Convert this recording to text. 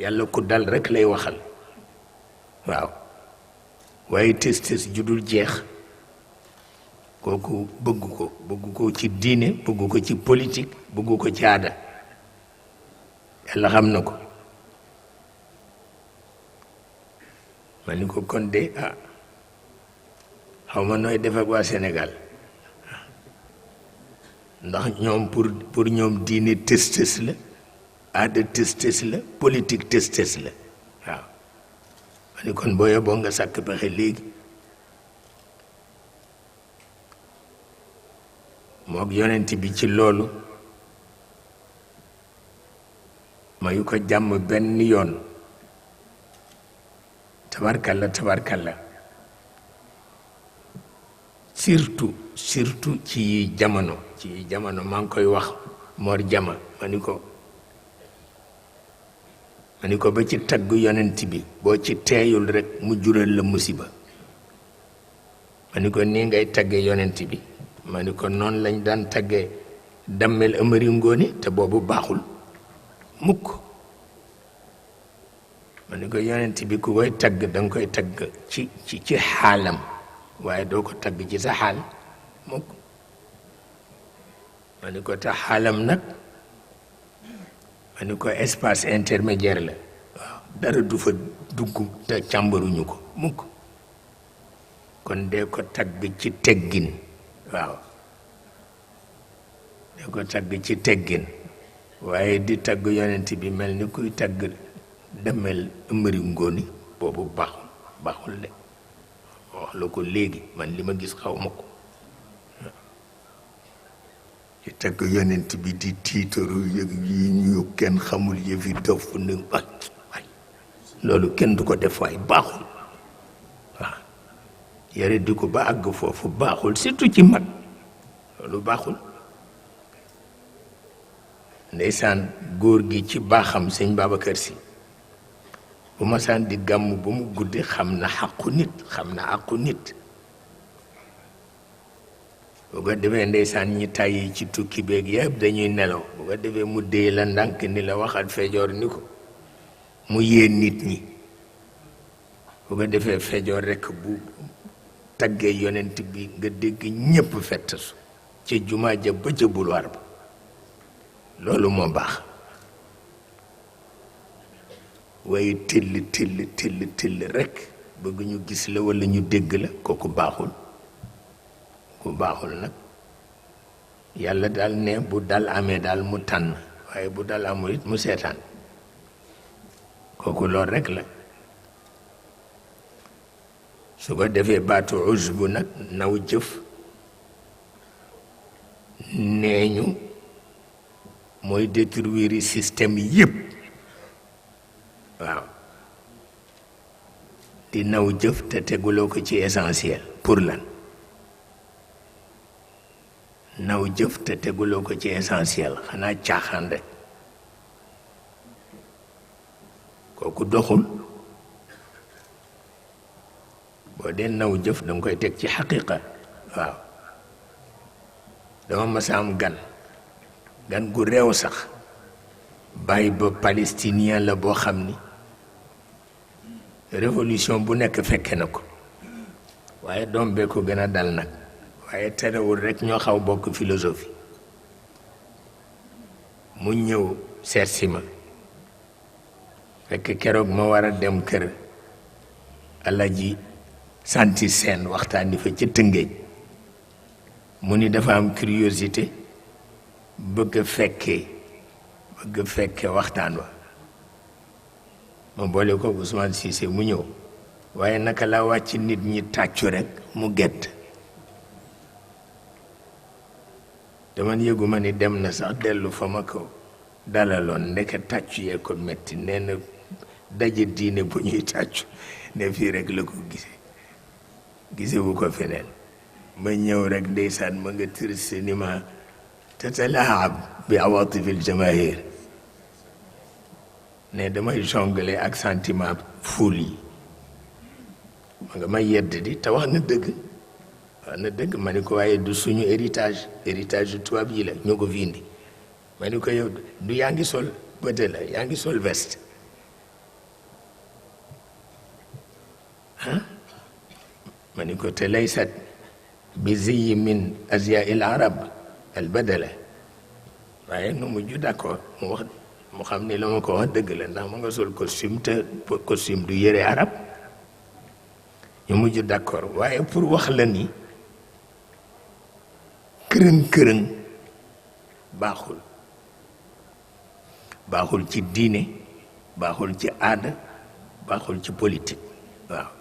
yàlla ku dal rek lay waxal waaw waaye tës judul jeex kooku bëgg ko ci diine bëgg ko ci politique bëgg ko ci aada yàlla xam na ko ma ni ko kon de xaw ma nooy def ak waa Sénégal ndax ñoom pour ñoom diine tës la aada tës la politique tës la waaw ma ni kon booyee boo nga sàkk pexe léegi mook yonent bi ci loolu mayu ko jàmm benn yoon tabarkalla surtout ci jamono maa ngi koy wax Mor Jama ma ni ko ba ci tagg yonent bi boo ci teeyul rek mu jural la musiba ma ni ko nii ngay tagge yonent bi ma ni ko noonu lañ daan tagge dammel Amari Ngoone te boobu baaxul mukk ma ni ko yonent bi ku koy tagg danga koy tagg ci xaalam waaye doo ko tagg ci sa xaal mukk ma ni ko te xaalam nag ma ni ko espace intermédiaire la waaw dara du fa dugg te càmbaruñu ko mukk kon dee ko tagg ci teggin waaw dee ko tagg ci teggin waaye di tagg yonent bi mel ni kuy tagg demel Amari Ngoone boobu baaxul de wax la ko léegi man li ma gis xaw ma ko ci tagg yonent bi di tiitaru yëg yi ñu kenn xamul yëfi dof ni waay loolu kenn du ko def waay baaxul waaw yare di ko ba àgg foofu baaxul surtout ci mag loolu baaxul ndeysaan góor gi ci baaxam sëñ Babacar Si bu ma saan di gàmm ba mu guddi xam na àqu nit bu ko defee ndeysaan ñi tàyyi ci tukki beeg yëpp dañuy nelaw bu ko defee mu déy la ndànk ni la waxal fejoor ni ko mu yéen nit ñi bu ko defee fejoor rekk bu taggee yonent bi nga dégg ñépp fettasu ca jumaa ja ba ca bulwaar ba loolu moo baax waaye till rekk bëgg ñu gis la walla ñu dégg la kooku baaxul ku baaxul nag yàlla daal ne bu dal amee daal mu tànn waaye bu dal amul it mu seetaan kooku lool rekk la su ko defee baatu ujbu nag naw jëf nee ñu mooy détruire système yépp waaw di naw jëf te teguloo ko ci essentiel pour lan naw jëf te teguloo ko ci essentiel xanaa caaxaan rek kooku doxul boo dee naw jëf danga koy teg ci xaqiqa waaw dama masa am gan gu réew sax bàyyi ba palestinien la boo xam ni révolution bu nekk fekke na ko waaye doom bee ko gën a dal nag waaye terewul rekk ñoo xaw bokk philosophie mu ñëw seet si ma fekk keroog ma war a dem kër Alaji Santi Seen waxtaani fa ca Tëngéej mu ni dafa am curiosité bëgg fekke waxtaan wa ma boole ko Ousmane Cissé mu ñëw waaye naka la wàcc nit ñi tàccu rekk mu gedd daman yëguma ni dem na sax dellu fa ma ko dalaloon ndeke tàccu yee ko metti nee na daje diine bu ñuy tàccu ne fii rekk la ko gisewu ko feneen ma ñëw rekk ndeysaan ma nga triste ni ma tatalaab bi awatifil jamaahir ne damay jongle ak sentiment foule yi ma nga may yedd di te wax na dëgg ma ni ko waaye du suñu héritage yu tubaab yi la ñoo ko fi indi ma ni ko yow du yaa ngi sol bëte la yaa ngi sol veste ma ni ko te laysat bi ziyi min azya il arab al badala waaye nu mujj d'accord mu wax mu xam ni la ma ko wax dëgg la ndax ma nga sol costume te costume du yëre arab ñu mujj d'accord waaye pour wax la ni kërëng-kërëng baaxul baaxul ci diine baaxul ci aada baaxul ci politique waaw